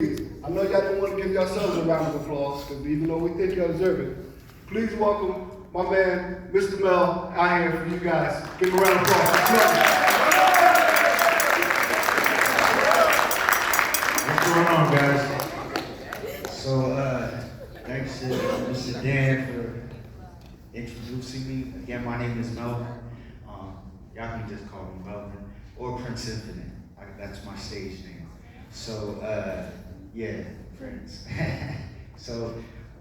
I know y'all don't want to give yourselves a round of applause, because even though we think y'all deserve it, please welcome my man, Mr. Mel, out here for you guys. Give him a round of applause. What's going on, guys? So, thanks to Mr. Dan for introducing me. Again, my name is Melvin. Y'all can just call me Melvin, or Prince Infinite. That's my stage name. So, yeah, friends. So,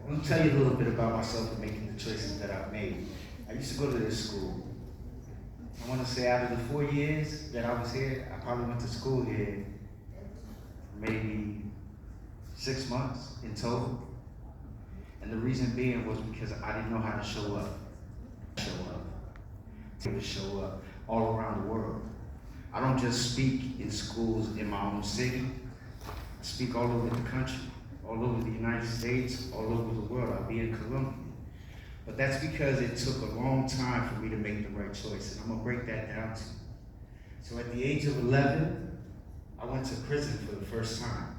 I'm gonna tell you a little bit about myself and making the choices that I've made. I used to go to this school. I want to say out of the 4 years that I was here, I probably went to school here maybe 6 months in total. And the reason being was because I didn't know how to show up. To show up all around the world. I don't just speak in schools in my own city. I speak all over the country, all over the United States, all over the world. I'll be in Colombia. But that's because it took a long time for me to make the right choice, and I'm gonna break that down to you. So at the age of 11, I went to prison for the first time.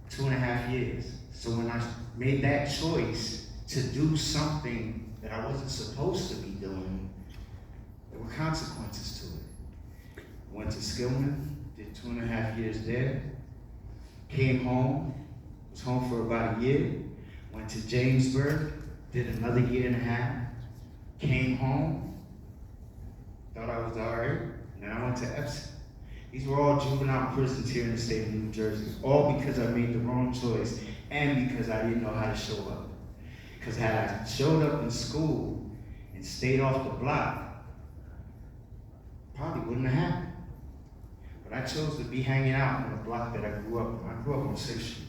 2.5 years. So when I made that choice to do something that I wasn't supposed to be doing, there were consequences to it. I went to Skillman, did 2.5 years there, came home, was home for about a year, went to Jamesburg, did another 1.5 years, came home, thought I was all right, and then I went to Epsom. These were all juvenile prisons here in the state of New Jersey, all because I made the wrong choice and because I didn't know how to show up. Because had I showed up in school and stayed off the block, probably wouldn't have happened. But I chose to be hanging out on the block that I grew up on. I grew up on 6th Street.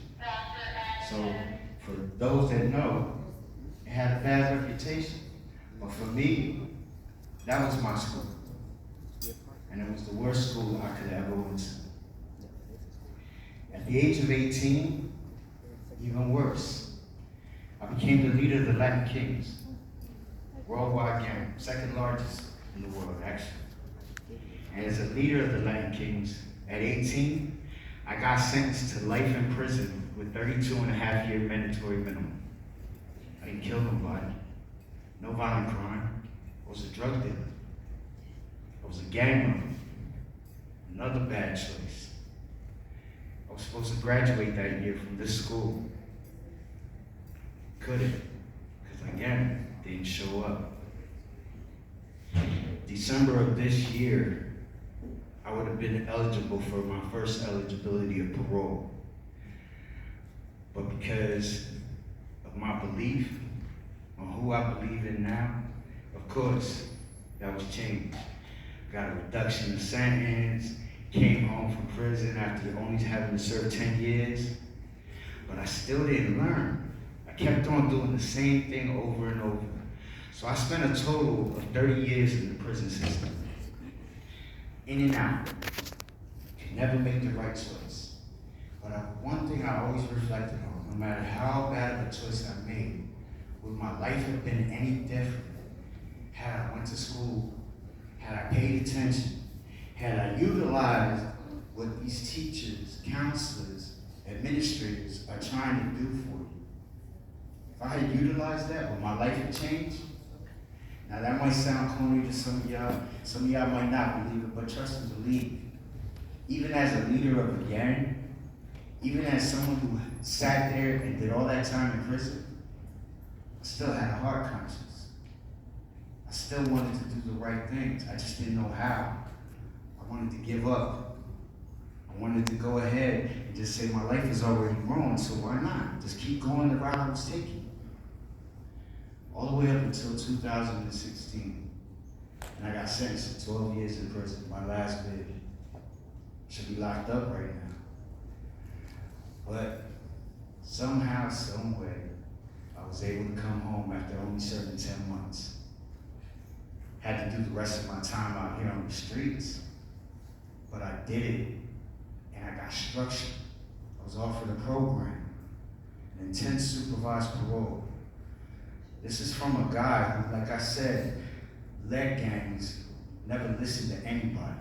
So for those that know, it had a bad reputation. But for me, that was my school. And it was the worst school I could have ever went to. At the age of 18, even worse, I became the leader of the Latin Kings, worldwide gang, second largest in the world, actually. And as a leader of the Latin Kings, at 18, I got sentenced to life in prison with 32.5-year mandatory minimum. I didn't kill nobody, no violent crime. I was a drug dealer. I was a gang member. Another bad choice. I was supposed to graduate that year from this school. Couldn't, because again, didn't show up. December of this year, I would have been eligible for my first eligibility of parole. But because of my belief on who I believe in now, of course, that was changed. Got a reduction in sentence, came home from prison after only having to serve 10 years. But I still didn't learn. I kept on doing the same thing over and over. So I spent a total of 30 years in the prison system. In and out. Could never make the right choice. But one thing I always reflected on, no matter how bad of a choice I made, would my life have been any different had I went to school, had I paid attention, had I utilized what these teachers, counselors, administrators are trying to do for you? If I had utilized that, would my life have changed? Now that might sound corny to some of y'all might not believe it, but trust me, believe. Even as a leader of a gang, even as someone who sat there and did all that time in prison, I still had a hard conscience. I still wanted to do the right things. I just didn't know how. I wanted to give up. I wanted to go ahead and just say my life is already ruined, so why not? Just keep going the route I was taking. All the way up until 2016. And I got sentenced to 12 years in prison, my last bid. Should be locked up right now. But somehow, some way, I was able to come home after only serving 10 months. Had to do the rest of my time out here on the streets. But I did it, and I got structured. I was offered a program, an intense supervised parole. This is from a guy who, like I said, led gangs, never listened to anybody.